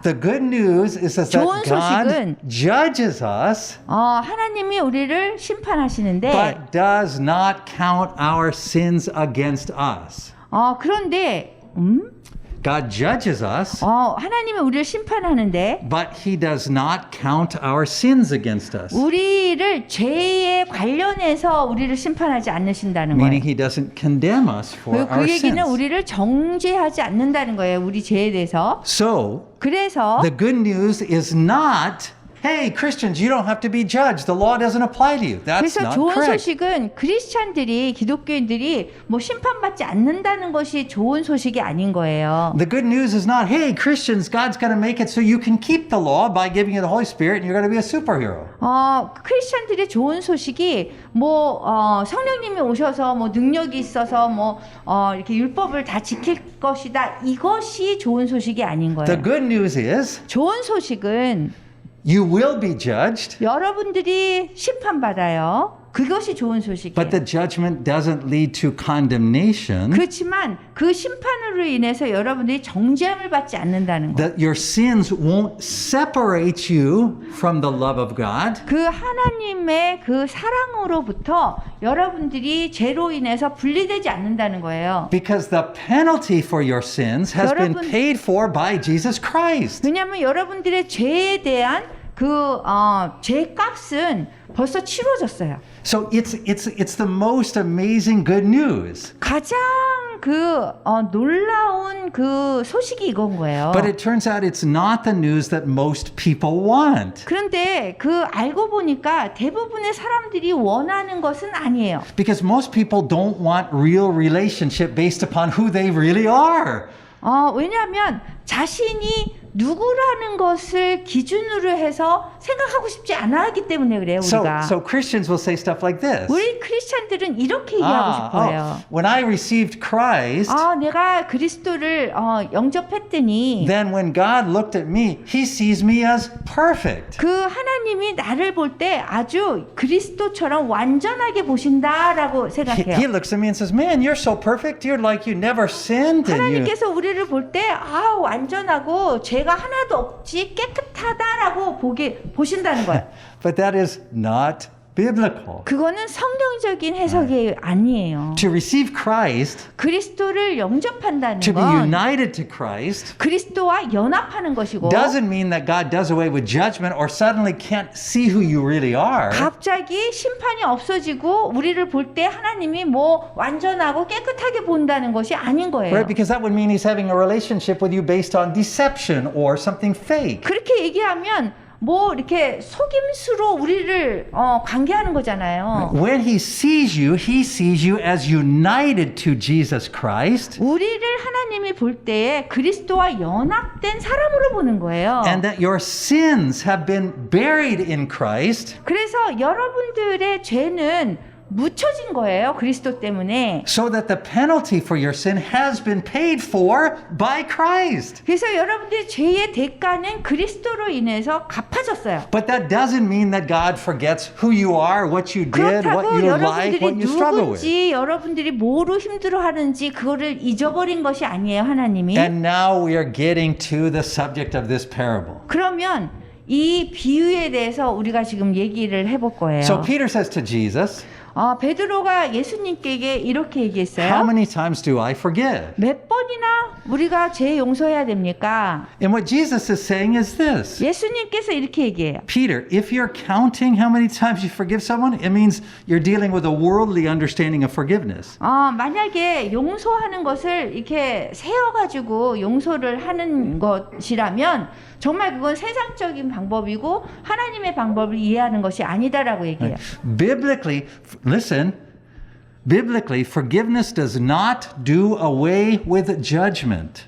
The good news is that 좋은 God 소식은 judges us, 하나님이 우리를 심판하시는데 but does not count our sins against us. 그런데 God judges us, 하나님이 우리를 심판하는데 but He does not count our sins against us. 우리를 죄에 관련해서 우리를 심판하지 않으신다는 거예요. Meaning He doesn't condemn us for 그리고 our 그 얘기는 sins. 우리를 정죄하지 않는다는 거예요. 우리 죄에 대해서. So, 그래서 the good news is not, hey, Christians, you don't have to be judged. The law doesn't apply to you. That's 그래서 not 좋은 correct. 소식은 크리스찬들이 기독교인들이 뭐 심판받지 않는다는 것이 좋은 소식이 아닌 거예요. The good news is not, hey, Christians, God's going to make it so you can keep the law by giving you the Holy Spirit and you're going to be a superhero. 크리스찬들의 좋은 소식이 성령님이 오셔서 뭐 능력이 있어서 이렇게 율법을 다 지킬 것이다. 이것이 좋은 소식이 아닌 거예요. The good news is 좋은 소식은 you will be judged, 여러분들이 심판받아요. 그것이 좋은 소식이에요. but the judgment doesn't lead to condemnation. 그렇지만 그 심판으로 인해서 여러분들이 정죄함을 받지 않는다는 거예요. That your sins won't separate you from the love of God. 그 하나님의 그 사랑으로부터 여러분들이 죄로 인해서 분리되지 않는다는 거예요. Because the penalty for your sins has been 여러분- paid for by Jesus Christ. 왜냐하면 여러분들의 죄에 대한 그 죄값은 벌써 치러졌어요. So it's the most amazing good news. 가장 놀라운 그 소식이 이건 거예요. But it turns out it's not the news that most people want. 그런데 알고 보니까 대부분의 사람들이 원하는 것은 아니에요. Because most people don't want real relationship based upon who they really are. 왜냐하면 자신이 누구라는 것을 기준으로 해서 생각하고 싶지 않아 하기 때문에 그래요, 우리가. So Christians will say stuff like this. 우리 크리스찬들은 이렇게 얘기하고 싶어요. When I received Christ, 내가 그리스도를 영접했더니 then when God looked at me, He sees me as perfect. 그 하나님이 나를 볼 때 아주 그리스도처럼 완전하게 보신다라고 He 생각해요. looks at me and says, "Man, you're so perfect. You're like you never sinned." And you, 하나님께서 우리를 볼 때 완전하고 죄가 하나도 없지 깨끗하다라고 보신다는 거예요. but that is not biblical. 그거는 성경적인 해석이 아니에요. To receive Christ, 그리스도를 영접한다는 to be 건 united to Christ, 그리스도와 연합하는 것이고 doesn't mean that God does away with judgment or suddenly can't see who you really are. 갑자기 심판이 없어지고 우리를 볼 때 하나님이 완전하고 깨끗하게 본다는 것이 아닌 거예요. Right? Because that would mean He's having a relationship with you based on deception or something fake. 그렇게 얘기하면 이렇게 속임수로 우리를 관계하는 거잖아요. When He sees you as united to Jesus Christ, 우리를 하나님이 볼 때에 그리스도와 연합된 사람으로 보는 거예요. and that your sins have been buried in Christ, 그래서 여러분들의 죄는 묻혀진 거예요. 그리스도 때문에. so that the penalty for your sin has been paid for by Christ. 그래서 여러분들의 죄의 대가는 그리스도로 인해서 갚아졌어요. But that doesn't mean that God forgets who you are, what you did, what 그렇다고 you like, 여러분들이 what you struggle with. 누군지 여러분들이 뭐로 힘들어하는지 그거를 잊어버린 것이 아니에요. 하나님이. And now we are getting to the subject of this parable. 그러면 이 비유에 대해서 우리가 지금 얘기를 해볼 거예요. So Peter says to Jesus, 베드로가 예수님께 이렇게 얘기했어요. how many times do I forgive? 몇 번이나 우리가 죄 용서해야 됩니까? And what Jesus is saying is this. 예수님께서 이렇게 얘기해요. Peter, if you're counting how many times you forgive someone, it means you're dealing with a worldly understanding of forgiveness. 만약에 용서하는 것을 이렇게 세어가지고 용서를 하는 것이라면 정말 그건 세상적인 방법이고 하나님의 방법을 이해하는 것이 아니다라고 얘기해요. Biblically, listen, biblically, forgiveness does not do away with judgment.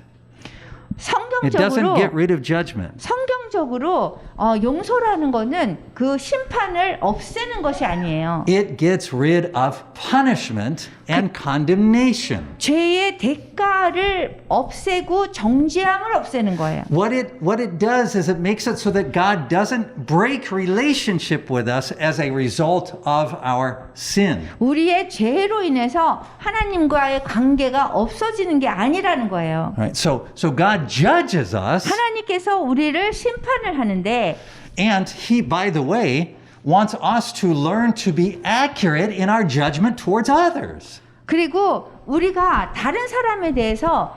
It doesn't get rid of judgment. 성경적으로 용서라는 거는 그 심판을 없애는 것이 아니에요. It gets rid of punishment and condemnation. 죄의 대가를 없애고 정죄함을 없애는 거예요. What it does is it makes it so that God doesn't break relationship with us as a result of our sin. 우리의 죄로 인해서 하나님과의 관계가 없어지는 게 아니라는 거예요. Right? So God judges us, 하나님께서 우리를 심판을 하는데 and He, by the way, wants us to learn to be accurate in our judgment towards others. 그리고 우리가 다른 사람에 대해서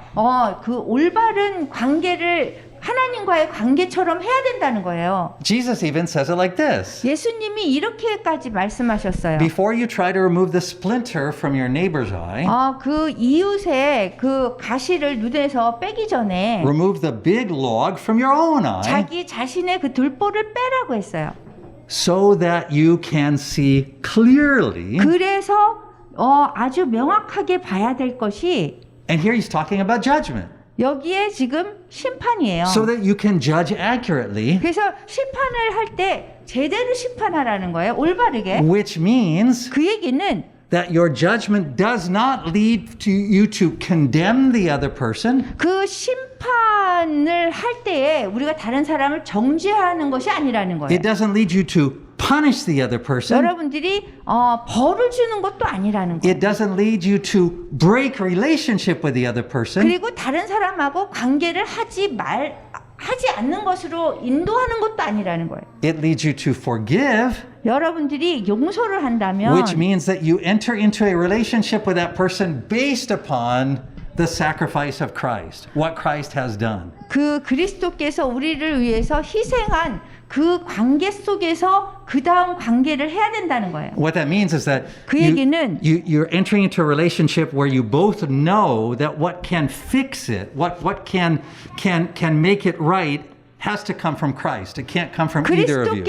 그 올바른 관계를 하나님과의 관계처럼 해야 된다는 거예요. Jesus even says it like this. 예수님이 이렇게까지 말씀하셨어요. Before you try to remove the splinter from your neighbor's eye, 그 이웃의 그 가시를 눈에서 빼기 전에 remove the big log from your own eye, 자기 자신의 그 들보를 빼라고 했어요. so that you can see clearly. 그래서 아주 명확하게 봐야 될 것이 And here he's talking about judgment. 여기에 지금 심판이에요. So that you can judge accurately, 그래서 심판을 할 때 제대로 심판하라는 거예요. 올바르게. which means 그 얘기는 that your judgment does not lead to you to condemn the other person. 그 심판을 할 때에 우리가 다른 사람을 정죄하는 것이 아니라는 거예요. It doesn't lead you to punish the other person. 여러분들이 벌을 주는 것도 아니라는 거예요. It doesn't lead you to break relationship with the other person. 그리고 다른 사람하고 관계를 하지 않는 것으로 인도하는 것도 아니라는 거예요. It leads you to forgive, 여러분들이 용서를 한다면 which means that you enter into a relationship with that person based upon the sacrifice of Christ, what Christ has done. 그 그리스도께서 우리를 위해서 희생한 그 관계 속에서 그 다음 관계를 해야 된다는 거예요. What that means is that 그 얘기는 you're entering into a relationship where you both know that what can fix it, what can make it right, has to come from Christ. It can't come from either of you.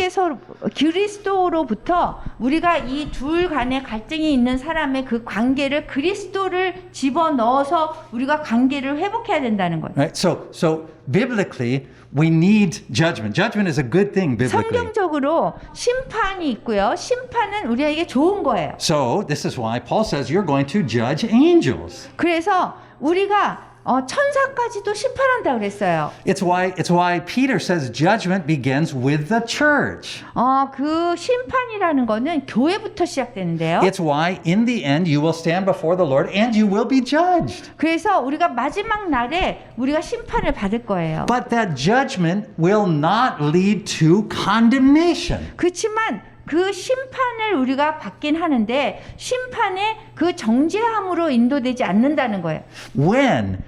그리스도로부터 우리가 이 둘 간의 갈등이 있는 사람의 그 관계를 그리스도를 집어 넣어서 우리가 관계를 회복해야 된다는 거예요. Right? So biblically, we need judgment. Judgment is a good thing biblically. 성경적으로 심판이 있고요. 심판은 우리에게 좋은 거예요. So this is why Paul says you're going to judge angels. 그래서 우리가 천사까지도 심판한다 그랬어요. It's why Peter says judgment begins with the church. 그 심판이라는 거는 교회부터 시작되는데요. It's why in the end you will stand before the Lord and you will be judged. 그래서 우리가 마지막 날에 우리가 심판을 받을 거예요. But that judgment will not lead to condemnation. 그렇지만 그 심판을 우리가 받긴 하는데 심판의 그 정죄함으로 인도되지 않는다는 거예요. When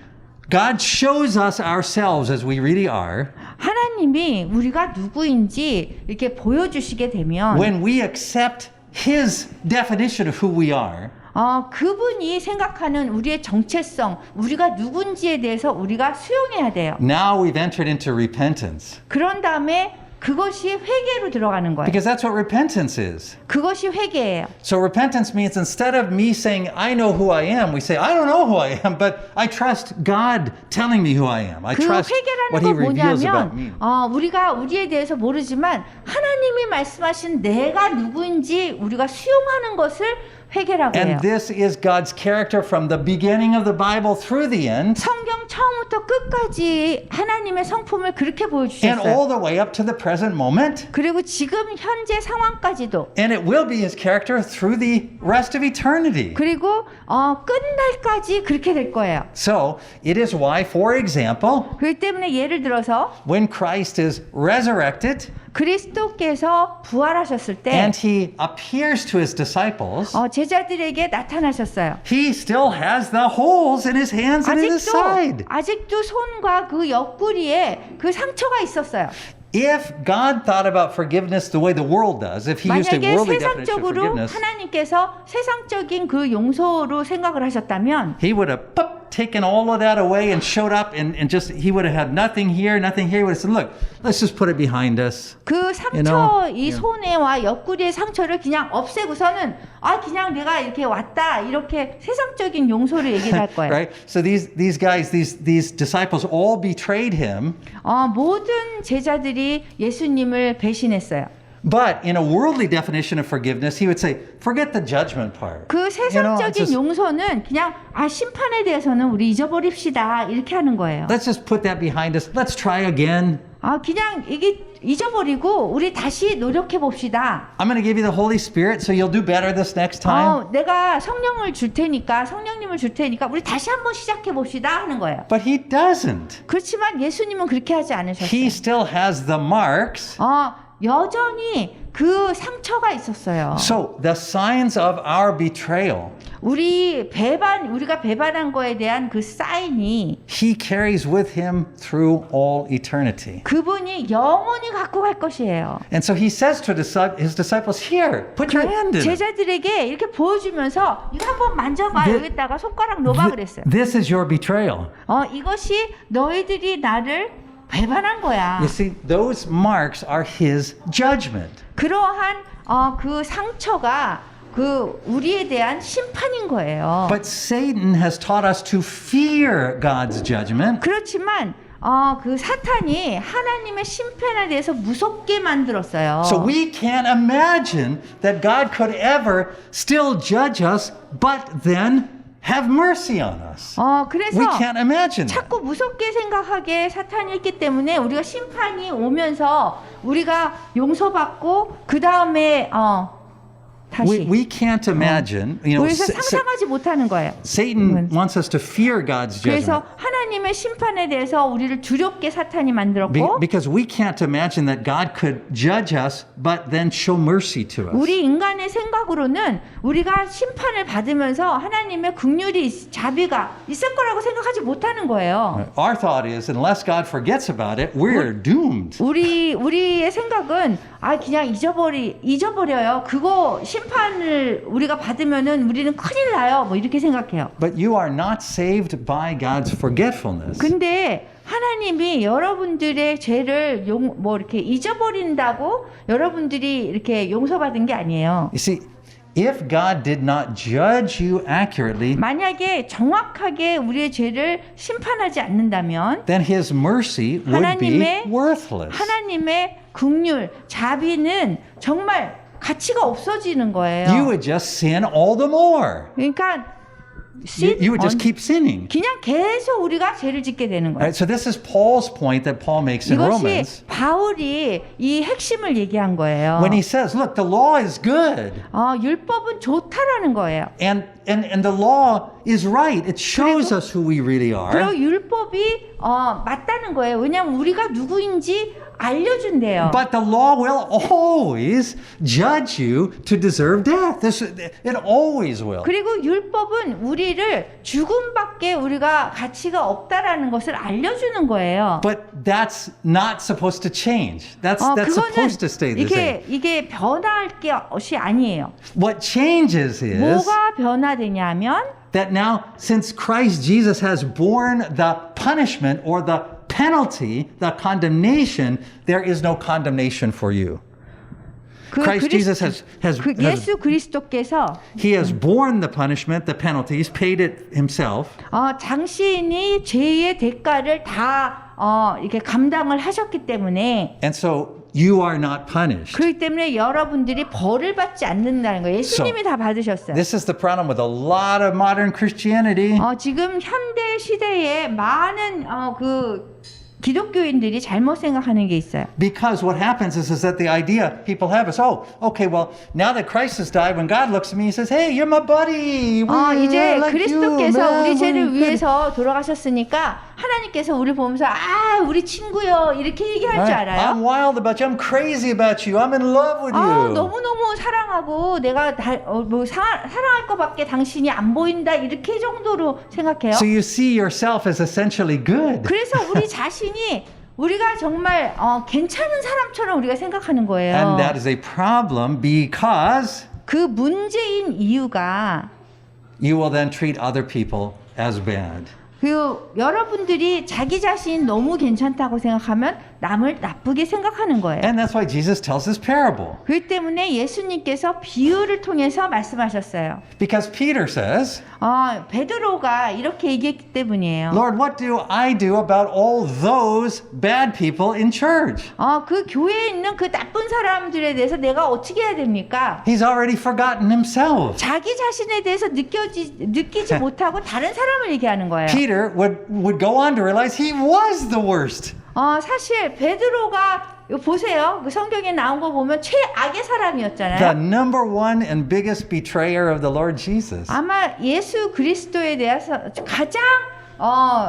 God shows us ourselves as we really are, 하나님이 우리가 누구인지 이렇게 보여주시게 되면 when we accept His definition of who we are, 그분이 생각하는 우리의 정체성, 우리가 누군지에 대해서 우리가 수용해야 돼요. now we've entered into repentance. 그런 다음에 그것이 회개로 들어가는 거예요. Because that's what repentance is. 그것이 회개예요. So repentance means instead of me saying, I know who I am, we say, I don't know who I am, but I trust God telling me who I am. I 그 trust 회개라는 what He 건 reveals about me. 뭐냐면 우리가 우리에 대해서 모르지만 하나님이 말씀하신 내가 누구인지 우리가 수용하는 것을 회개라고 해요. And this is God's character from the beginning of the Bible through the end. 성경 처음부터 끝까지 하나님의 성품을 그렇게 And 보여주셨어요. all the way up to the present moment. 그리고 지금 현재 상황까지도. And it will be His character through the rest of eternity. 그리고 끝날까지 그렇게 될 거예요. So it is why, for example, 그렇기 때문에 예를 들어서 when Christ is resurrected 그리스도께서 부활하셨을 때 and He appears to His disciples, 제자들에게 나타나셨어요. He still has the holes in His hands and in His side. 아직도 손과 그 옆구리에 그 상처가 있었어요. If God thought about forgiveness the way the world does, if He used a 만약에 worldly definition of 세상적으로 forgiveness, 하나님께서 세상적인 그 용서로 생각을 하셨다면 He would have taken all of that away and showed up and just, He would have had nothing here, nothing here. He would have said, look, let's just put it behind us. 그 상처, You know, 이 손에와 옆구리의 상처를 그냥 없애고서는 그냥 내가 이렇게 왔다 이렇게 세상적인 용서를 얘기를 할 거예요. Right? So these guys, these disciples all betrayed Him. 모든 제자들이 예수님을 배신했어요. But in a worldly definition of forgiveness, he would say, forget the judgment part. 그 세상적인 just- 용서는 그냥 심판에 대해서는 우리 잊어버립시다 이렇게 하는 거예요. Let's just put that behind us. Let's try again. 그냥 이게 잊어버리고 우리 다시 노력해 봅시다. I'm going to give you the Holy Spirit, so you'll do better this next time. 내가 성령님을 줄 테니까 우리 다시 한번 시작해 봅시다 하는 거예요. But he doesn't. 그렇지만 예수님은 그렇게 하지 않으셨어요. He still has the marks. 여전히 그 상처가 있었어요. So the signs of our betrayal, 우리가 배반한 거에 대한 그 사인이 he carries with him through all eternity. 그분이 영원히 갖고 갈 것이에요. And so he says to his disciples, here, put your hand in it. 제자들에게 이렇게 보여주면서 이거 한번 만져봐. Thi- 여기다가 손가락 넣어봐 그랬어요. This is your betrayal. 이것이 너희들이 나를 배반한 거야. You see, those marks are his judgment. 그러한 그 상처가 그 우리에 대한 심판인 거예요. But Satan has taught us to fear God's judgment. 그렇지만 그 사탄이 하나님의 심판에 대해서 무섭게 만들었어요. So we can't imagine that God could ever still judge us, but then have mercy on us. 그래서 We can't imagine that. 자꾸 무섭게 생각하게 사탄이 있기 때문에 우리가 심판이 오면서 우리가 용서받고 그 다음에 다시 We can't imagine, you know, 우리가 상상하지 못하는 거예요. Satan wants us to fear God's 그래서 judgment 하나님의 심판에 대해서 우리를 두렵게 사탄이 만들었고 because we can't imagine that God could judge us but then show mercy to us. 우리 인간의 생각으로는 우리가 심판을 받으면서 하나님의 긍휼이 자비가 있을 거라고 생각하지 못하는 거예요. Our thought is unless God forgets about it, we're doomed. 우리의 생각은 그냥 잊어버려요. 그거 심판을 우리가 받으면은 우리는 큰일 나요. 뭐 이렇게 생각해요. But you are not saved by God's forgetfulness. 근데 하나님이 여러분들의 죄를 이렇게 잊어버린다고 여러분들이 이렇게 용서받은 게 아니에요. You see, if God did not judge you accurately, 만약에 정확하게 우리의 죄를 심판하지 않는다면 then his mercy would be worthless. 하나님의 긍휼, 자비는 정말 가치가 없어지는 거예요. You would just sin all the more. 그러니까 You would just keep sinning. 그냥 계속 우리가 죄를 짓게 되는 거예요. Right, so this is Paul's point that Paul makes in Romans 이것이 바울이 이 핵심을 얘기한 거예요. when he says, look, the law is good. 율법은 좋다라는 거예요. And the law is right. It shows us who we really are. 그리고 율법이 맞다는 거예요. 왜냐하면 우리가 누구인지 알려준대요. But the law will always judge you to deserve death. It always will. 그리고 율법은 우리를 죽음밖에 우리가 가치가 없다라는 것을 알려주는 거예요. But that's not supposed to change. That's supposed to stay the same. 이게 변할 것이 아니에요. What changes is 뭐가 변화되냐면 that now, since Christ Jesus has borne the punishment or the penalty, the condemnation, there is no condemnation for you. Christ Jesus has 예수 그리스도께서 he has borne the punishment, the penalty. He's paid it himself. 당신이 죄의 대가를 다 이렇게 감당을 하셨기 때문에 And so you are not punished. 그렇기 때문에 여러분들이 벌을 받지 않는다는 거예요. 예수님이 다 받으셨어요. This is the problem with a lot of modern Christianity. 지금 현대 시대에 많은 그 기독교인들이 잘못 생각하는 게 있어요. Because what happens is that the idea people have is, oh, okay, well, now that Christ has died, when God looks at me, he says, hey, you're my buddy. 이제 like 그리스도께서 you, man. 우리 죄를 위해서 돌아가셨으니까 하나님께서 우리 보면서 우리 친구요 이렇게 얘기할 줄 알아요. I'm wild about you. I'm crazy about you. I'm in love with you. 너무너무 사랑하고 내가 사랑할 것밖에 당신이 안 보인다 이렇게 정도로 생각해요. So you see yourself as essentially good. 그래서 우리 자신이 우리가 정말 괜찮은 사람처럼 우리가 생각하는 거예요. And that is a problem because 그 문제인 이유가 you will then treat other people as bad. 여러분들이 자기 자신 너무 괜찮다고 생각하면 남을 나쁘게 생각하는 거예요. And that's why Jesus tells this parable. 그렇기 때문에 예수님께서 비유를 통해서 말씀하셨어요. Because Peter says, 베드로가 이렇게 얘기했기 때문이에요. Lord, what do I do about all those bad people in church? 그 교회에 있는 그 나쁜 사람들에 대해서 내가 어떻게 해야 됩니까? He's already forgotten himself. 자기 자신에 대해서 느끼지 못하고 다른 사람을 얘기하는 거예요. Peter would go on to realize he was the worst. 사실 베드로가 이거 보세요. 그 성경에 나온 거 보면 최악의 The 사람이었잖아요. number one and biggest betrayer of the Lord Jesus. 아마 예수 그리스도에 대해서 가장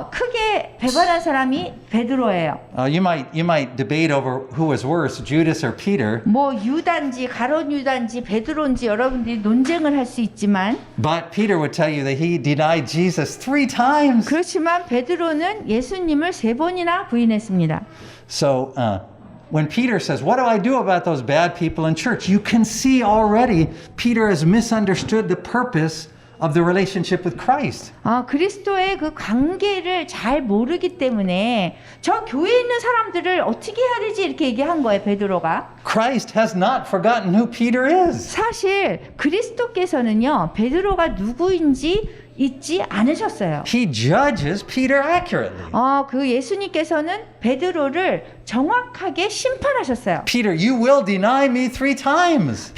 크게 배반한 사람이 베드로예요. You might debate over who was worse, Judas or Peter. 뭐 유다인지 가롯 유다인지 베드로인지 여러분들이 논쟁을 할 수 있지만 But Peter would tell you that he denied Jesus 3 times. 그렇지만 베드로는 예수님을 3번이나 부인했습니다. So when Peter says, what do I do about those bad people in church? You can see already Peter has misunderstood the purpose of the relationship with Christ. 그리스도의 그 관계를 잘 모르기 때문에 저 교회에 있는 사람들을 어떻게 해야 되지 이렇게 얘기한 거예요, 베드로가. Christ has not forgotten who Peter is. 사실 그리스도께서는요, 베드로가 누구인지 잊지 않으셨어요. He judges Peter accurately. 그 예수님께서는 베드로를 정확하게 심판하셨어요. Peter, you will deny me 3 times.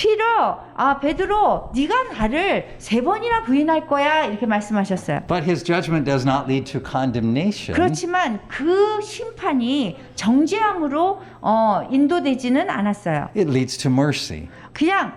베드로, 네가 나를 3번이나 부인할 거야 이렇게 말씀하셨어요. But his judgment does not lead to condemnation. 그렇지만 그 심판이 정죄함으로 인도되지는 않았어요. It leads to mercy. 그냥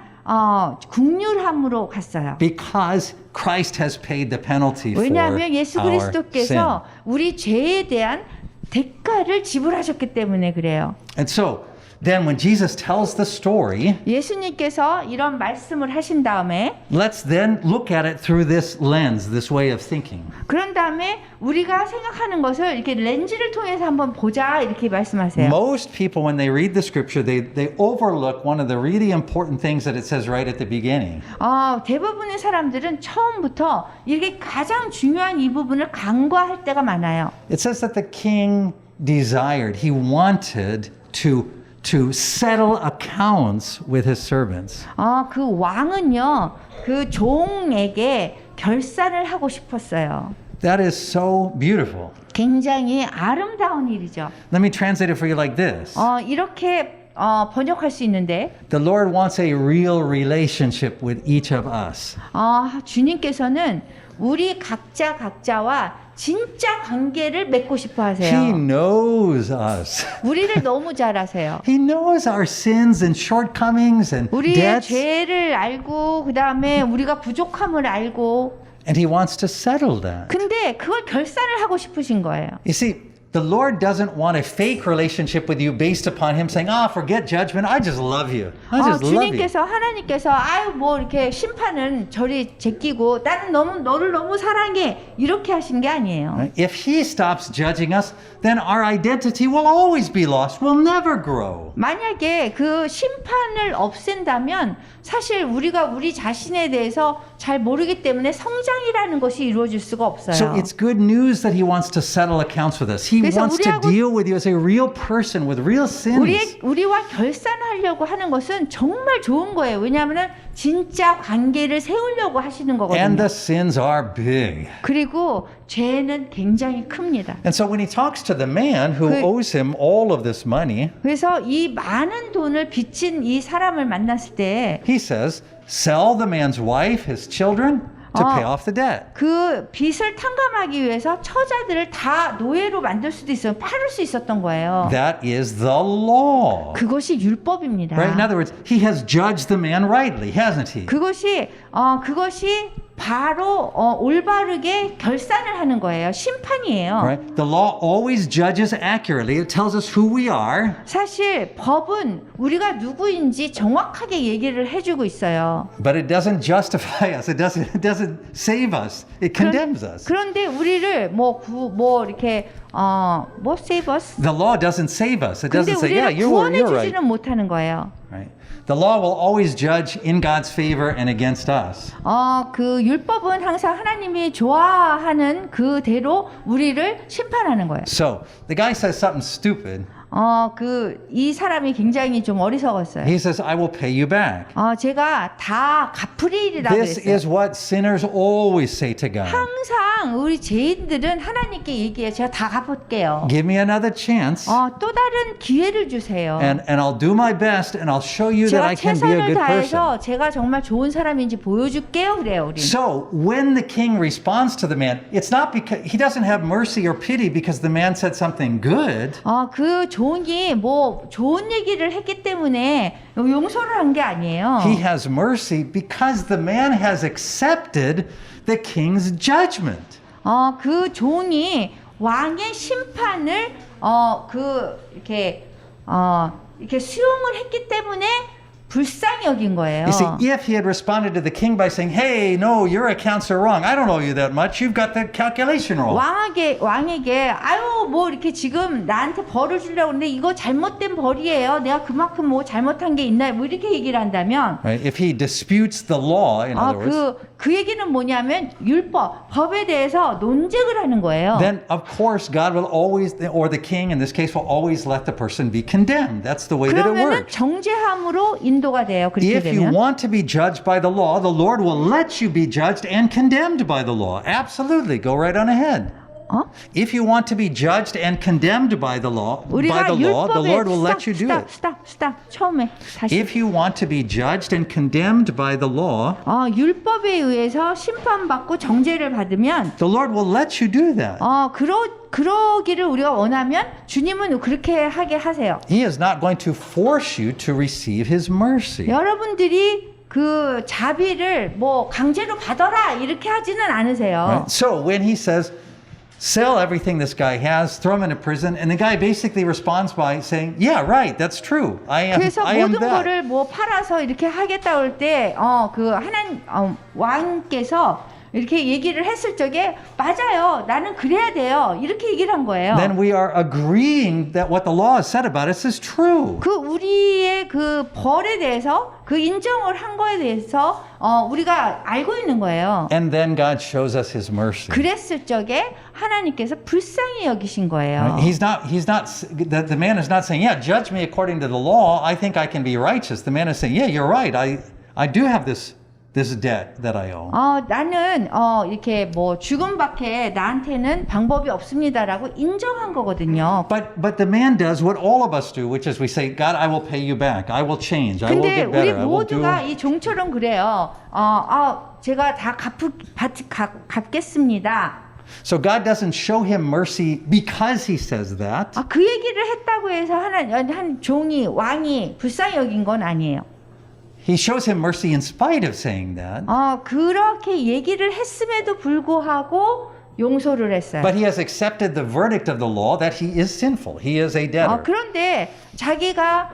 긍휼함으로 갔어요. Because Christ has paid the penalty for 왜냐하면 예수 our 그리스도께서 sin. 우리 죄에 대한 대가를 지불하셨기 때문에 그래요. And so then when Jesus tells the story, 예수님께서 이런 말씀을 하신 다음에 let's then look at it through this lens, this way of thinking. 그런 다음에 우리가 생각하는 것을 이렇게 렌즈를 통해서 한번 보자 이렇게 말씀하세요. Most people, when they read the scripture, they overlook one of the really important things that it says right at the beginning. 대부분의 사람들은 처음부터 이렇게 가장 중요한 이 부분을 간과할 때가 많아요. It says that the king desired, he wanted to settle accounts with his servants. 그 왕은요, 그 종에게 결산을 하고 싶었어요. That is so beautiful. 굉장히 아름다운 일이죠. Let me translate it for you like this. 이렇게 번역할 수 있는데, The Lord wants a real relationship with each of us. 주님께서는 우리 각자와 진짜 관계를 맺고 싶어 He 하세요. knows us. 우리를 너무 잘 아세요. He knows our sins and shortcomings and 우리의 debts. 죄를 알고 그다음에 우리가 부족함을 알고 And he wants to settle that. 근데 그걸 결산을 하고 싶으신 거예요. You see, the Lord doesn't want a fake relationship with you based upon him saying, forget judgment. I just love you. I just love you. 주님께서 하나님께서 뭐 이렇게 심판은 저리 제끼고 나는 너를 너무 사랑해 이렇게 하신 게 아니에요. Right? If he stops judging us, then our identity will always be lost. We'll never grow. 만약에 그 심판을 없앤다면 사실 우리가 우리 자신에 대해서 잘 모르기 때문에 성장이라는 것이 이루어질 수가 없어요. So it's good news that he wants to settle accounts with us. He 그래서 wants to 우리하고- deal with you as a real person with real sins. 우리와 결산하려고 하는 것은 정말 좋은 거예요. 왜냐하면 진짜 관계를 세우려고 하시는 And 거거든요. the sins are big. 그리고 죄는 굉장히 큽니다. And so when he talks to the man who 그- owes him all of this money, 그래서 이 많은 돈을 빚진 이 사람을 만났을 때 he says, sell the man's wife, his children to pay off the debt. 그 빚을 탕감하기 위해서 처자들을 다 노예로 만들 수도 있어요. 팔을 수 있었던 거예요. That is the law. 그것이 율법입니다. Right? In other words, he has judged the man rightly, hasn't he? 그것이 바로 올바르게 결산을 하는 거예요. 심판이에요. Right? The law always judges accurately. It tells us who we are. 사실 법은 우리가 누구인지 정확하게 얘기를 해주고 있어요. But it doesn't justify us. It doesn't save us. It condemns us. 그런데 우리를 이렇게 save us? The law doesn't save us. It 근데 doesn't say, yeah, 우리를 you're 구원해 right. 주지는 못하는 거예요. Right? The law will always judge in God's favor and against us. 그 율법은 항상 하나님이 좋아하는 그대로 우리를 심판하는 거예요. So the guy says something stupid. 이 사람이 굉장히 좀 어리석었어요. He says, I will pay you back. 제가 다 갚으리라고 This 했어요. is what sinners always say to God. 항상 우리 죄인들은 하나님께 얘기해요. 제가 다 갚을게요. Give me another chance, 또 다른 기회를 주세요. and I'll do my best, and I'll show you that 제가 I can be a 최선을 good person. 다해서 제가 정말 좋은 사람인지 보여줄게요. 그래요, 우리. So when the king responds to the man, it's not because he doesn't have mercy or pity because the man said something good. 그 종이 뭐 좋은 얘기를 했기 때문에 용서를 한 게 아니에요. He has mercy because the man has accepted the king's judgment. 그 종이 왕의 심판을 이렇게 수용을 했기 때문에 불쌍히 여긴 거예요. You see, if he had responded to the king by saying, "Hey, no, your accounts are wrong. I don't owe you that much. You've got the calculation wrong." 왕에게 아유 뭐 이렇게 지금 나한테 벌을 주려고 하는데 이거 잘못된 벌이에요. 내가 그만큼 뭐 잘못한 게 있나요? 뭐 이렇게 얘기를 한다면 Right? If he disputes the law, in other words, 그 얘기는 뭐냐면 법에 대해서 논쟁을 하는 거예요. then of course God will always, or the king in this case, will always let the person be condemned. That's the way that it 그러면은 works. 정죄함으로 인도가 돼요. 그렇게 If you 되면. want to be judged by the law, the Lord will let you be judged and condemned by the law. Absolutely, go right on ahead. If you want to be judged and condemned by the law, the Lord will let you do it. 스탑. 처음에 다시. If you want to be judged and condemned by the law, 율법에 의해서 심판받고 정죄를 받으면 the Lord will let you do that. 그러기를 우리가 원하면 주님은 그렇게 하게 하세요. He is not going to force you to receive His mercy. 여러분들이 그 자비를 뭐 강제로 받아라 이렇게 하지는 않으세요. Right? So when He says, sell everything this guy has, throw him into prison, and the guy basically responds by saying, yeah, right, that's true. I am 그래서 모든 that. 거를 뭐 팔아서 이렇게 하겠다 할 때 왕께서 이렇게 얘기를 했을 적에 맞아요. 나는 그래야 돼요. 이렇게 얘기를 한 거예요. Then we are agreeing that what the law has said about us is true. 그 우리의 그 벌에 대해서 그 인정을 한 거에 대해서 우리가 알고 있는 거예요. And then God shows us His mercy. 그랬을 적에 하나님께서 불쌍히 여기신 거예요. He's not, the man is not saying, yeah, judge me according to the law. I think I can be righteous. The man is saying, yeah, you're right. I do have this debt that I owe. 나는 이렇게 뭐 죽음밖에 나한테는 방법이 없습니다라고 인정한 거거든요. But the man does what all of us do, which is we say, God, I will pay you back. I will change. I will 근데 get 우리 better. I will do. 모두가 이 종처럼 그래요. 제가 다 갚겠습니다. So God doesn't show him mercy because he says that. 그 얘기를 했다고 해서 한 종이 왕이 불쌍히 여긴 건 아니에요. He shows him mercy in spite of saying that. 그렇게 얘기를 했음에도 불구하고 용서를 했어요. But he has accepted the verdict of the law that he is sinful. He is a debtor. 그런데 자기가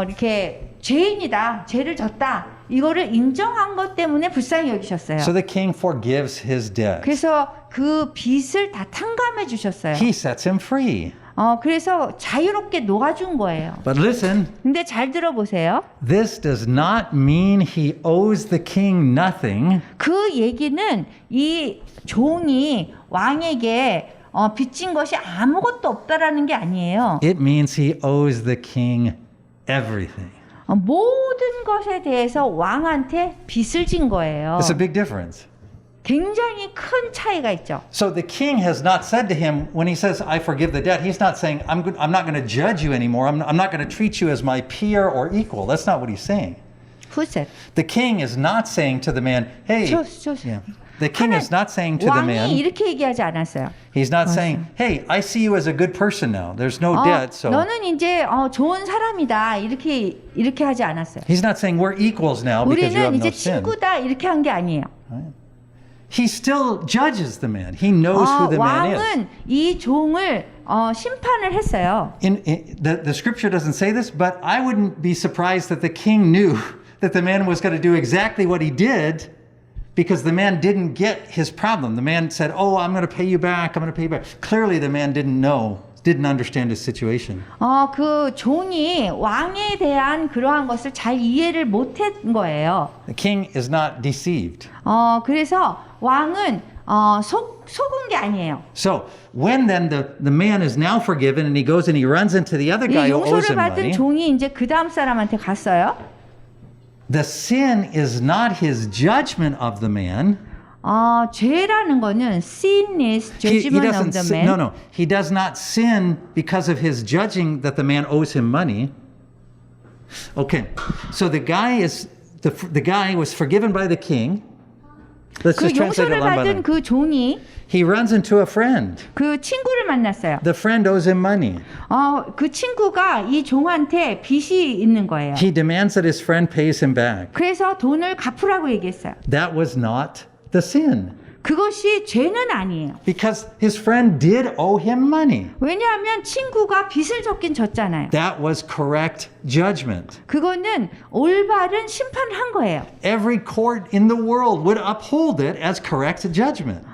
이렇게 죄인이다, 죄를 졌다 이거를 인정한 것 때문에 불쌍히 여기셨어요. So the king forgives his debt. 그래서 그 빚을 다 탕감해 주셨어요. He sets him free. 그래서 자유롭게 놓아준 거예요. But listen, 근데 잘 들어보세요. this does not mean he owes the king nothing. 그 얘기는 이 종이 왕에게 빚진 것이 아무것도 없다라는 게 아니에요. It means he owes the king everything. 모든 것에 대해서 왕한테 빚을 진 거예요. It's a big difference. 굉장히 큰 차이가 있죠. So the king has not said to him, when he says, I forgive the debt, he's not saying, I'm not going to judge you anymore. I'm not going to treat you as my peer or equal. That's not what he's saying. Who said? The king is not saying to the man, hey, yeah. The king is not saying to the 왕이 man, 이렇게 얘기하지 않았어요. he's not saying, hey, I see you as a good person now. There's no debt. So 너는 이제 좋은 사람이다. 이렇게 하지 않았어요. he's not saying we're equals now because you have 우리는 no 이제 sin. 친구다 이렇게 한 게 아니에요. He still judges the man. He knows who the man is. 왕은 이 종을 심판을 했어요. The scripture doesn't say this, but I wouldn't be surprised that the king knew that the man was going to do exactly what he did because the man didn't get his problem. The man said, oh, I'm going to pay you back. I'm going to pay you back. Clearly the man didn't understand his situation. 그 종이 왕에 대한 그러한 것을 잘 이해를 못한 거예요. The king is not deceived. 그래서 왕은 속은 게 아니에요. So when then the man is now forgiven and he goes and he runs into the other guy 이 who owes 용서를 him 받은 money, 종이 이제 그 다음 사람한테 갔어요. the sin is not his judgment of the man. 죄라는 거는 sin is judgment of the man. No. He does not sin because of his judging that the man owes him money. Okay. So the guy was forgiven by the king. Let's 그 just translate 용서를 it line by 받은 line. 그 종이 He runs into a friend. 그 친구를 만났어요. The friend owes him money. 그 친구가 이 종한테 빚이 있는 거예요. He demands that his friend pays him back. 그래서 돈을 갚으라고 얘기했어요. That was not the sin. 그것이 죄는 아니에요. Because his friend did owe him money. 왜냐하면 친구가 빚을 졌긴 졌잖아요. That was correct judgment. 그거는 올바른 심판을 한 거예요. Every court in the world would uphold it as correct judgment.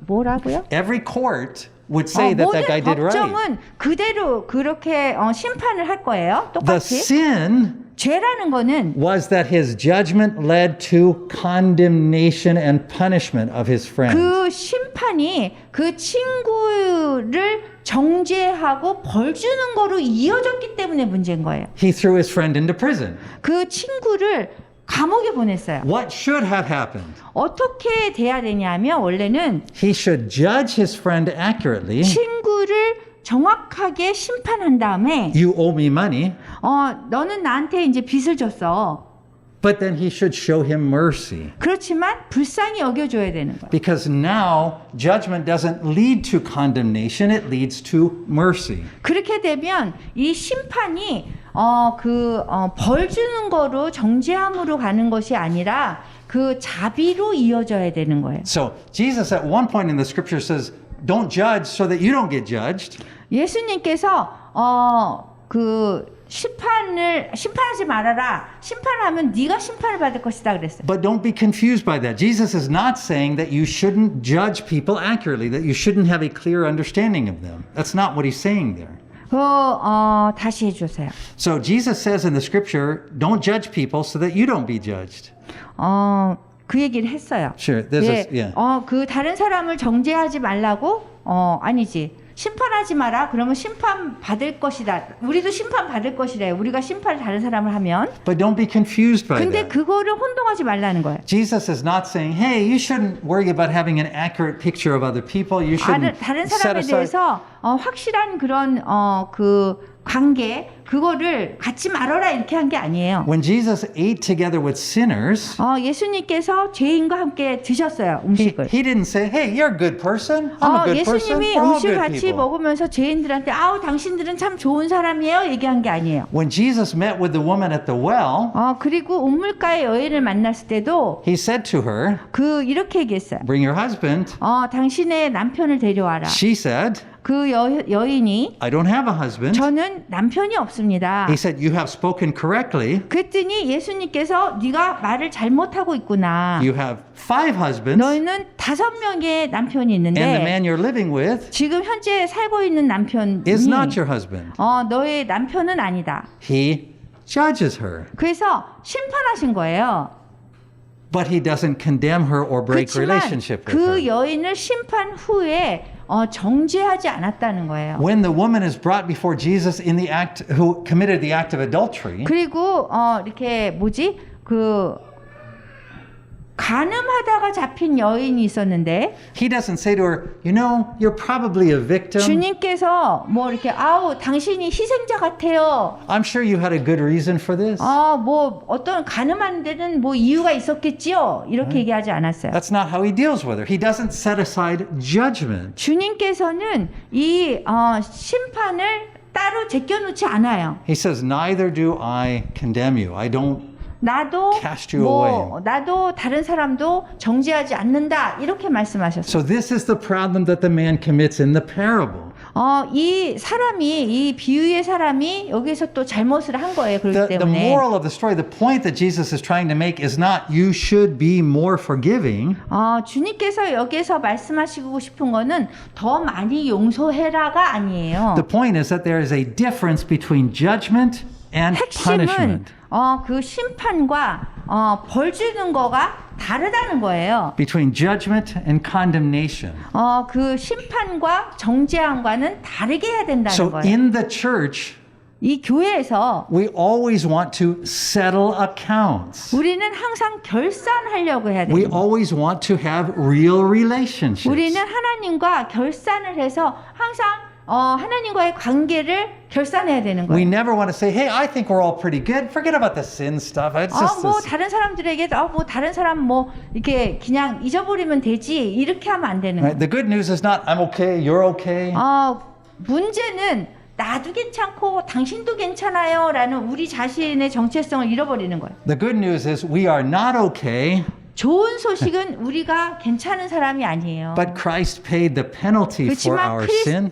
뭐라고요? Every court would say that 모든 guy did right. 법정은 그대로 그렇게 심판을 할 거예요. The 똑같이. sin 죄라는 거는 was that his judgment led to condemnation and punishment of his friend. 그 심판이 그 친구를 정죄하고 벌 주는 거로 이어졌기 때문에 문제인 거예요. He threw his friend into prison. 그 친구를 감옥에 보냈어요. What should have happened? 어떻게 돼야 되냐면 원래는 He should judge his friend accurately. 친구를 정확하게 심판한 다음에 You owe me money. 너는 나한테 이제 빚을 줬어. But then he should show him mercy. 그렇지만 불쌍히 여겨줘야 되는 거예요. Because now judgment doesn't lead to condemnation, it leads to mercy. 그렇게 되면 이 심판이 벌 주는 거로 정죄함으로 가는 것이 아니라 그 자비로 이어져야 되는 거예요. So Jesus at one point in the scripture says, don't judge so that you don't get judged. 예수님께서 심판하지 말아라. 심판하면 네가 심판을 받을 것이다 그랬어요. But don't be confused by that. Jesus is not saying that you shouldn't judge people accurately, that you shouldn't have a clear understanding of them. That's not what he's saying there. 다시 해주세요. So Jesus says in the scripture, don't judge people so that you don't be judged. 그 얘기를 했어요. Sure, there's 그 다른 사람을 정죄하지 말라고? 아니지. 심판하지 마라. 그러면 심판 받을 것이다. 우리도 심판 받을 것이래요. 우리가 심판을 다른 사람을 하면. But don't be confused by 근데 that. 그거를 혼동하지 말라는 거예요. Jesus is not saying, hey, you shouldn't worry about having an accurate picture of other people. You shouldn't 다른 set 사람에 aside. 대해서 확실한 그런 그 관계 그거를 갖지 말아라 이렇게 한 게 아니에요. When Jesus ate together with sinners, 예수님께서 죄인과 함께 드셨어요 음식을. he didn't say, hey, you're a good person. I'm a good person. 예수님이 We're all 음식 good 같이 people. 먹으면서 죄인들한테 당신들은 참 좋은 사람이에요 얘기한 게 아니에요. When Jesus met with the woman at the well, 그리고 우물가의 여인을 만났을 때도 he said to her, 이렇게 얘기했어요. bring your husband. 당신의 남편을 데려와라. She said, 그 여인이 I don't have a husband. 저는 남편이 없습니다. He said, you have spoken correctly. 그랬더니 예수님께서 네가 말을 잘못하고 있구나. You have 5 husbands. 너희는 5명의 남편이 And the 있는데 man you're living with 지금 현재 살고 있는 남편이 is not your husband. 너의 남편은 아니다. He judges her. 그래서 심판하신 거예요. But he doesn't condemn her or break 그렇지만 relationship with 그 her. 여인을 심판 후에 정죄하지 않았다는 거예요. When the woman is brought before Jesus in the act who committed the act of adultery, 그리고 이렇게 간음하다가 잡힌 여인이 있었는데 he doesn't say to her, you know, you're probably a victim. 주님께서 이렇게 당신이 희생자 같아요. I'm sure you had a good reason for this. 어떤 간음하는 데는 이유가 있었겠지요. 이렇게 얘기하지 않았어요. That's not how he deals with her. He doesn't set aside judgment. 주님께서는 이 심판을 따로 제껴놓지 않아요. He says, neither do I condemn you. I don't 나도 cast you away. 나도 다른 사람도 정죄하지 않는다 이렇게 말씀하셨어요. So this is the problem that the man commits in the parable. 이 비유의 사람이 여기서 또 잘못을 한 거예요. 그렇기 The 때문에 moral of the story, the point that Jesus is trying to make is not you should be more forgiving. 주님께서 여기서 말씀하시고 싶은 거는 더 많이 용서해라가 아니에요. The point is that there is a difference between judgment and 핵심은 punishment. 그 심판과 벌 주는 거가 다르다는 거예요. between judgment and condemnation. 그 심판과 정죄함과는 다르게 해야 된다는 So 거예요. in the church, 이 교회에서 we always want to settle accounts. 우리는 항상 결산하려고 해야 We 돼요. always want to have real relationships. 우리는 하나님과 결산을 해서 항상 하나님과의 관계를 결산해야 되는 We 거예요. never want to say, hey, I think we're all pretty good. Forget about the sin stuff. It's just 뭐 this. 다른 사람들에게 뭐 다른 사람 뭐 이렇게 그냥 잊어버리면 되지 이렇게 하면 안 되는 Right? 거예요. The good news is not, I'm okay, you're okay. 문제는 나도 괜찮고 당신도 괜찮아요 라는 우리 자신의 정체성을 잃어버리는 거예요. The good news is we are not okay, 좋은 소식은 우리가 괜찮은 사람이 아니에요. but Christ paid the penalty for 그렇지만 our sin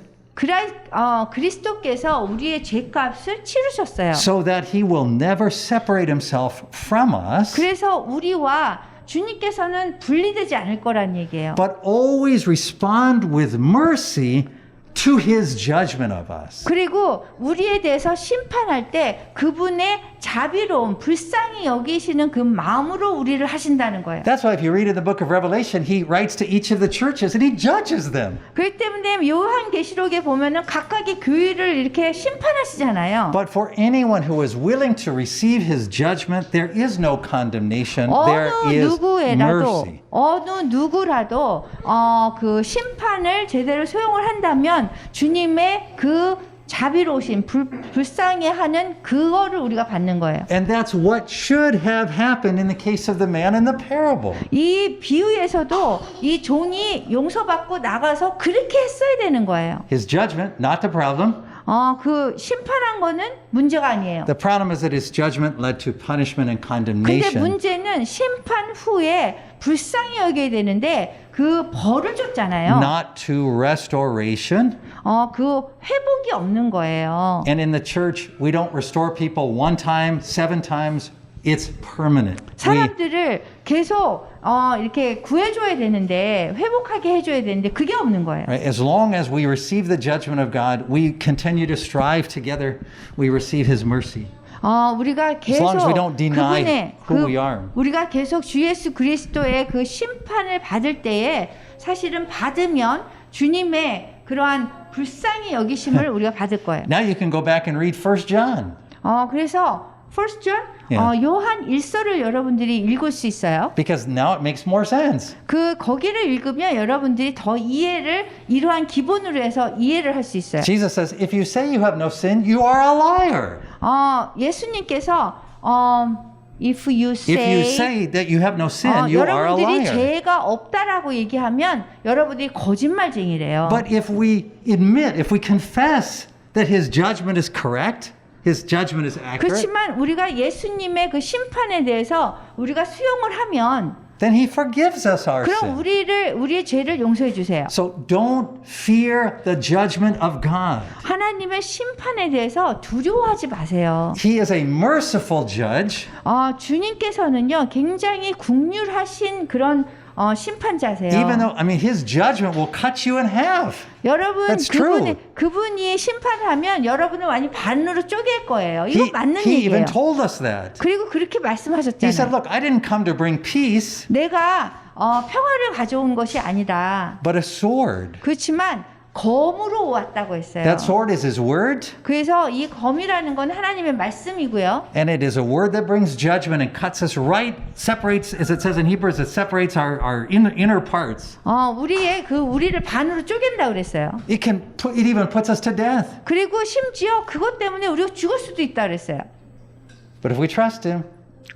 그리스도께서 우리의 죄값을 치르셨어요. so that he will never separate himself from us, 그래서 우리와 주님께서는 분리되지 않을 거란 얘기예요. but always respond with mercy to his judgment of us. 그리고 우리에 대해서 심판할 때 그분의 자비로움, 불쌍히 여기시는 그 마음으로 우리를 하신다는 거예요. That's why if you read in the book of Revelation, he writes to each of the churches and he judges them. 그렇기 때문에 요한계시록에 보면은 각각의 교회를 이렇게 심판하시잖아요. But for anyone who is willing to receive his judgment, there is no condemnation. There is mercy. 어느 누구라도 그 심판을 제대로 수용을 한다면 주님의 그 자비로우신 불쌍히 하는 그거를 우리가 받는 거예요. And that's what should have happened in the case of the man in the parable. 이 비유에서도 이 종이 용서받고 나가서 그렇게 했어야 되는 거예요. His judgment, not the problem. 그 심판한 거는 문제가 아니에요. The problem is that his judgment led to punishment and 근데 condemnation. 문제는 심판 후에 불쌍히 여겨야 되는데 그 벌을 줬잖아요. Not to restoration. 그 회복이 없는 거예요. And in the church, we don't restore people one time, 7 times. It's permanent. 사람들을 계속 이렇게 구해줘야 되는데 회복하게 해줘야 되는데 그게 없는 거예요. Right? As long as we receive the judgment of God, we continue to strive together. We receive his mercy. 우리가 As long as we 계속 don't deny 그분의 who we are. 우리가 계속 주 예수 그리스도의 그 심판을 받을 때에 사실은 받으면 주님의 그러한 불쌍히 여기심을 우리가 받을 거예요. Now you can go back and read 1 John. 그래서 First John Yeah. 요한 1서를 여러분들이 읽을 수 있어요. Because now it makes more sense. 거기를 읽으면 여러분들이 더 이해를 이러한 기본으로 해서 이해를 할 수 있어요. Jesus says, if you say you have no sin, you are a liar. 예수님께서 if you If you say that you have no sin, you are a 여러분들이 liar. 죄가 없다라고 얘기하면 여러분들이 거짓말쟁이래요. But if we admit, if we confess that his judgment is correct, his judgment is accurate, 그렇지만 우리가 예수님의 그 심판에 대해서 우리가 수용을 하면 then he forgives us our 그럼 sin. 우리의 죄를 용서해 주세요. So don't fear the judgment of God. 하나님의 심판에 대해서 두려워하지 마세요. He is a merciful judge. 주님께서는요 굉장히 긍휼하신 그런 심판자세요. Even though, his judgment will cut you in half. 여러분 That's true. 그분이 심판하면 여러분을 완전 반으로 쪼갤 거예요. 이거 맞는 He 얘기예요. even told us that. 그리고 그렇게 He said, 말씀하셨잖아요. look, I didn't come to bring peace, 내가 평화를 가져온 것이 아니다. but a sword. 그렇지만 검으로 왔다고 했어요. That sword is his word, 그래서 이 검이라는 건 하나님의 말씀이고요. and it is a word that brings judgment and cuts us right, separates, as it says in Hebrews, it separates our inner parts. 우리를 반으로 쪼갠다 그랬어요. It even puts us to death. 그리고 심지어 그것 때문에 우리가 죽을 수도 있다 그랬어요. But if we trust him,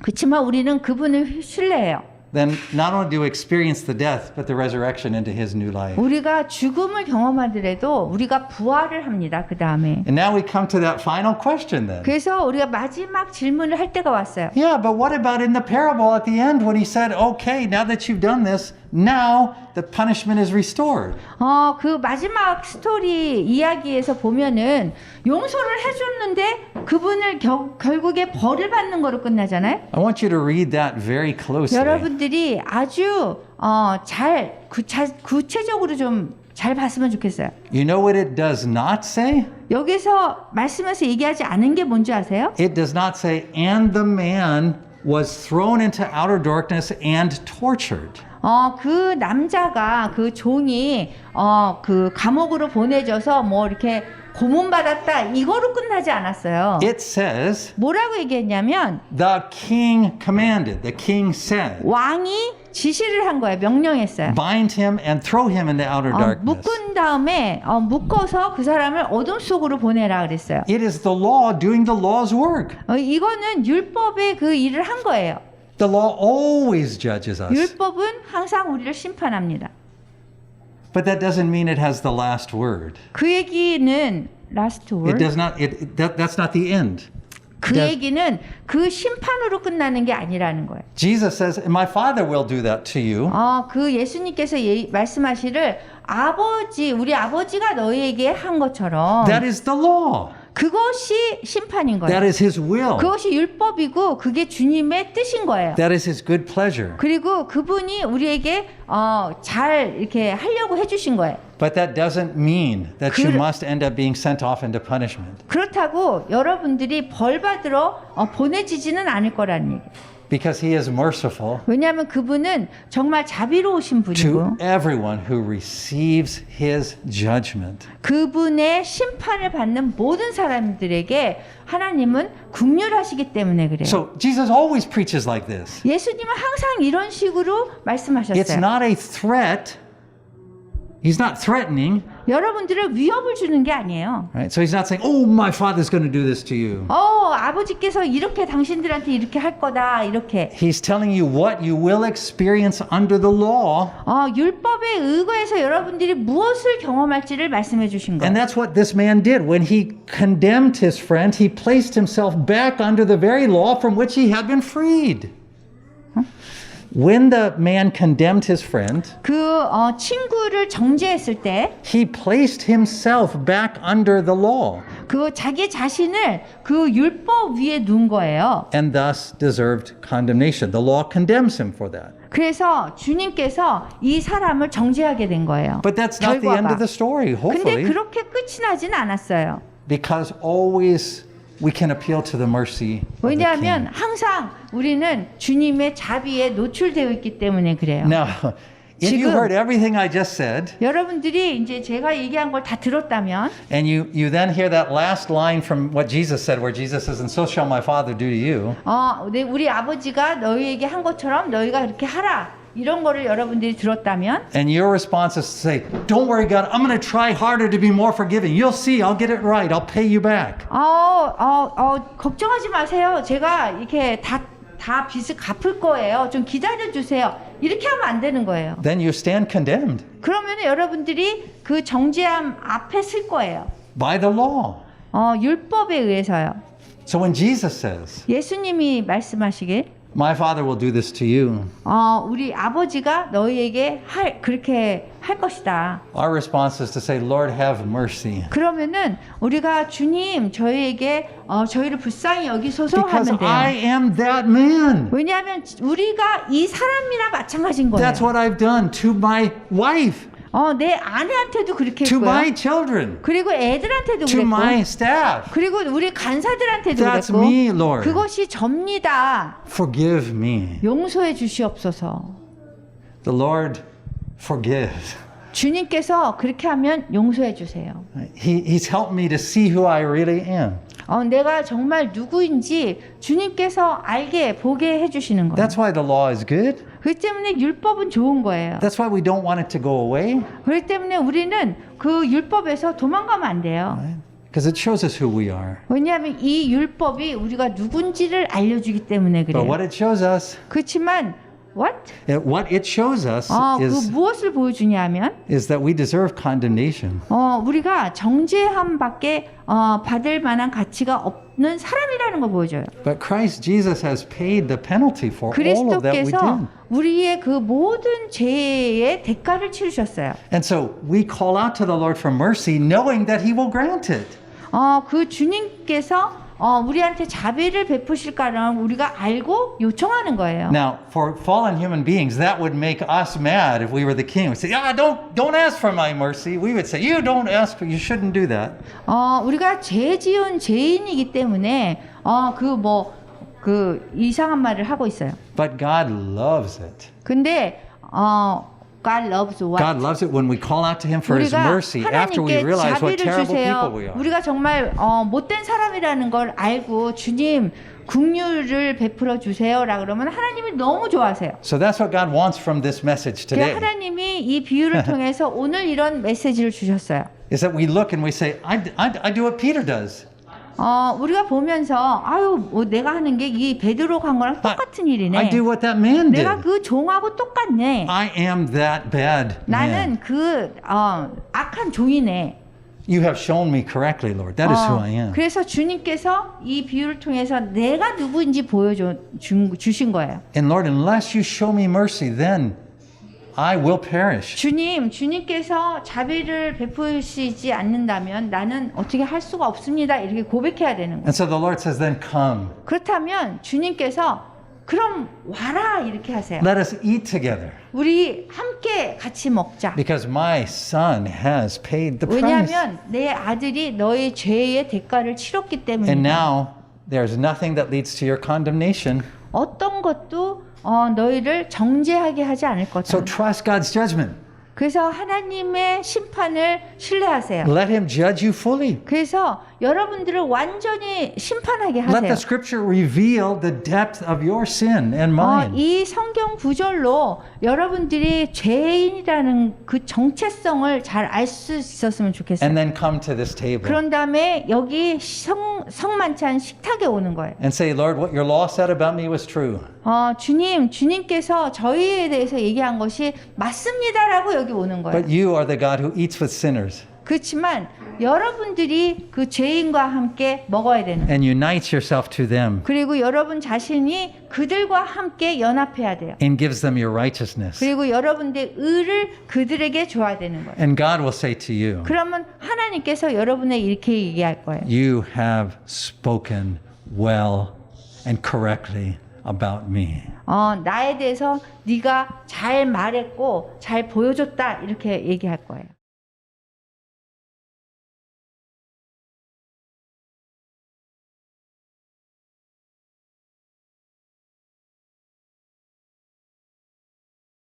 그렇지만 우리는 그분을 신뢰해요. then not only do we experience the death, but the resurrection into his new life. 우리가 죽음을 경험하더라도 우리가 부활을 합니다. 그 다음에. And now we come to that final question then. 그래서 우리가 마지막 질문을 할 때가 왔어요. Yeah, but what about in the parable at the end when he said, okay, now that you've done this, now the punishment is restored? 그 마지막 스토리 이야기에서 보면은 용서를 해줬는데 그분을 결국에 벌을 받는 거로 끝나잖아요. I want you to read that very closely. 여러분들이 아주 잘 구체적으로 좀 잘 봤으면 좋겠어요. You know what it does not say? 여기서 말씀에서 얘기하지 않은 게 뭔지 아세요? It does not say, and the man was thrown into outer darkness and tortured. 그 남자가 그 종이 그 감옥으로 보내져서 뭐 이렇게 고문받았다 이거로 끝나지 않았어요. It says, 뭐라고 얘기했냐면 the king commanded, the king said, 왕이 지시를 한 거예요. 명령했어요. bind him and throw him into outer darkness. 묶은 다음에 묶어서 그 사람을 어둠 속으로 보내라 그랬어요. It is the law doing the law's work. 이거는 율법의 그 일을 한 거예요. The law always judges us. 율법은 항상 우리를 심판합니다. But that doesn't mean it has the last word. 그 얘기는 last It word. does not. That's not the end. 그 얘기는 그 심판으로 끝나는 게 아니라는 거예요. Jesus says, "My Father will do that to you." 그 예수님께서 말씀하시를 우리 아버지가 너희에게 한 것처럼 That is the law. 그것이 심판인 That 거예요. is His will. 그것이 율법이고 그게 주님의 뜻인 거예요. That is His good pleasure. 그리고 그분이 우리에게 잘 이렇게 하려고 해주신 거예요. But that doesn't mean that you must end up being sent off into punishment. 그렇다고 여러분들이 벌 받으러 보내지지는 않을 거라는 얘기예요. Because He is merciful 왜냐하면 그분은 정말 자비로우신 분이고 to everyone who receives His judgment. 그분의 심판을 받는 모든 사람들에게 하나님은 긍휼하시기 때문에 그래요. So Jesus always preaches like this. 예수님은 항상 이런 식으로 It's 말씀하셨어요. not a threat. He's not threatening, 여러분들을 위협을 주는 게 아니에요. right? So He's not saying, "Oh, my Father's going to do this to you." 아버지께서 이렇게 당신들한테 이렇게 할 거다 이렇게. He's telling you what you will experience under the law. 율법에 의거해서 여러분들이 무엇을 경험할지를 말씀해 주신 And 거예요. that's what this man did. When he condemned his friend, he placed himself back under the very law from which he had been freed. When the man condemned his friend, 친구를 정죄했을 때 he placed himself back under the law 자기 자신을 그 율법 위에 둔 거예요. and thus deserved condemnation. The law condemns him for that. 그래서 주님께서 이 사람을 정죄하게 된 거예요. But that's not the end 결과가. of the story, 근데 hopefully, 그렇게 끝이 나진 않았어요. because always we can appeal to the mercy of the 왜냐하면 King. 항상 우리는 주님의 자비에 노출되어 있기 때문에 그래요. Now, if you 지금- heard everything I just said, 여러분들이 이제 제가 얘기한 걸 다 들었다면 and you then hear that last line from what Jesus said, where Jesus says, "And so shall my Father do to you." 우리 아버지가 너희에게 한 것처럼 너희가 그렇게 하라. 이런 거를 여러분들이 들었다면 And your response is to say, "Don't worry, God, I'm going to try harder to be more forgiving. You'll see, I'll get it right. I'll pay you back." 걱정하지 마세요. 제가 이렇게 다 빚을 갚을 거예요. 좀 기다려 주세요. 이렇게 하면 안 되는 거예요. Then you stand condemned 그러면 여러분들이 그 정죄함 앞에 쓸 거예요. by the law. 율법에 의해서요. So when Jesus says, 예수님이 말씀하시길 "My Father will do this to you," 우리 아버지가 너희에게 그렇게 할 것이다. our response is to say, "Lord, have mercy." 그러면은 우리가 주님 저희에게 저희를 불쌍히 여기소서 Because 하면 I 돼요. am that man. 왜냐하면 우리가 이 사람이나 마찬가지인 거예요. That's what I've done to my wife, 내 아내한테도 그렇게 to 했고요. my children, 그리고 애들한테도 to my 그랬고, staff. 그리고 우리 간사들한테도 That's 그랬고, me, Lord. 그것이 접니다. Forgive me. 용서해 주시옵소서. The Lord forgives. 주님께서 그렇게 하면 용서해 주세요. He's helped me to see who I really am. 내가 정말 누구인지 주님께서 알게 보게 해주시는 거예요. That's why the law is good. 그렇기 때문에 율법은 좋은 거예요. That's why we don't want it to go away. 그렇기 때문에 우리는 그 율법에서 도망가면 안 돼요. Because it shows us who we are. 왜냐하면 이 율법이 우리가 누군지를 알려주기 때문에 But 그래요. what it shows us, 그렇지만 what? what it shows us 그 무엇을 보여주냐면 is that we deserve condemnation. 우리가 정죄함밖에 받을 만한 가치가 없는 사람이라는 걸 보여줘요. But Christ Jesus has paid the penalty for all of that we 그리스도께서 did. 우리의 그 모든 죄의 대가를 치르셨어요. And so we call out to the Lord for mercy knowing that He will grant it. 그 주님께서 우리한테 자비를 베푸실까는 우리가 알고 요청하는 거예요. Now, for fallen human beings, that would make us mad if we were the king. We'd say, "Ah, don't ask for my mercy." We would say, "You don't ask for, you shouldn't do that." 우리가 죄 지은 죄인이기 때문에 그 이상한 말을 하고 있어요. But God loves it. 근데 God loves what? God loves it when we call out to Him for His 우리가 mercy after we 하나님께 realize what 자비를 terrible 주세요. people we are. 우리가 정말 못된 사람이라는 걸 알고 주님 긍휼을 베풀어 주세요라 그러면 하나님이 너무 좋아하세요. So that's what God wants from this message 그 today. 하나님이 이 비유를 통해서 오늘 이런 메시지를 주셨어요. Is that we look and we say, I do what Peter does. 우리가 보면서 내가 하는 게 이 베드로가 한 거랑 똑같은 일이네. I do what that man did. 내가 그 종하고 똑같네. I am that bad man. 나는 그 악한 종이네. You have shown me correctly, Lord. That is who I am. 그래서 주님께서 이 비유를 통해서 내가 누구인지 주신 거예요. And Lord, unless you show me mercy, then I will perish. 주님께서 자비를 베푸시지 않는다면 나는 어떻게 할 수가 없습니다. 이렇게 고백해야 되는 거예요. And so the Lord says, then come. 그렇다면 주님께서 그럼 와라 이렇게 하세요. Let us eat together. 우리 함께 같이 먹자. Because my son has paid the price. 왜냐하면 내 아들이 너의 죄의 대가를 치렀기 And 때문이다. now there's nothing that leads to your condemnation. 어떤 것도 너희를 정죄하게 하지 않을 거다. So trust God's judgment. 그래서 하나님의 심판을 신뢰하세요. Let Him judge you fully. 그래서 여러분들을 완전히 심판하게 Let 하세요. the scripture reveal the depth of your sin and mine. 이 성경 구절로 여러분들이 죄인이라는 그 정체성을 잘 알 수 있었으면 좋겠어요. And then come to this table 그런 다음에 여기 성만찬 식탁에 오는 거예요. and say, Lord, what your law said about me was true. 주님께서 저희에 대해서 얘기한 것이 맞습니다라고 여기 오는 거예요. But you are the God who eats with sinners 그렇지만 여러분들이 그 죄인과 함께 먹어야 되는 거예요. and unites yourself to them 그리고 여러분 자신이 그들과 함께 연합해야 돼요. and gives them your righteousness. 그리고 여러분들의 의를 그들에게 줘야 되는 거예요. And God will say to you, 그러면 하나님께서 여러분에게 이렇게 얘기할 거예요. you have spoken well and correctly about me. 나에 대해서 네가 잘 말했고 잘 보여줬다 이렇게 얘기할 거예요.